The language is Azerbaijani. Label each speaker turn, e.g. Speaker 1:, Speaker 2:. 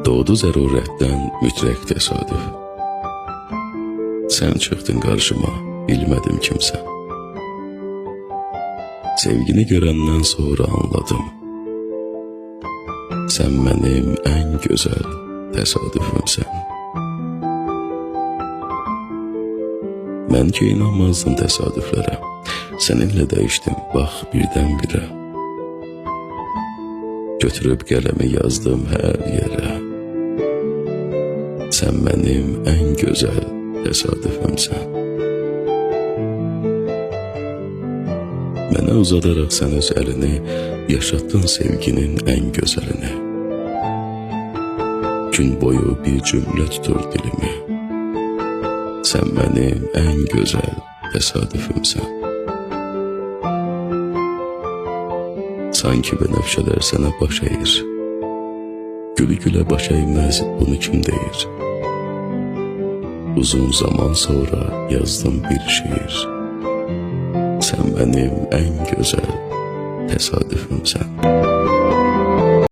Speaker 1: Doğdu zərurətdən mütləq təsadüf. Sən çıxdın qarşıma, bilmədim kimsən. Sevgini görəndən sonra anladım. Sən mənim ən gözəl təsadüfümsən. Mən ki inanmazdım təsadüflərə. Səninlə dəyişdim, bax birdən-birə. Götürüb qələmi yazdım hər yerə. Sən mənim ən gözəl təsadüfümsən. Mənə uzadaraq sən öz əlini, yaşatdın sevginin ən gözəlini. Gün boyu bir cümlə tutur dilimi. Sən mənim ən gözəl təsadüfümsən. Sanki bənəfşələr sənə baş əyir. Gülü-gülə baş əyməz, bunu kim deyir? Uzun zaman sonra yazdım bir şiir. Sən mənim ən gözəl təsadüfümsən.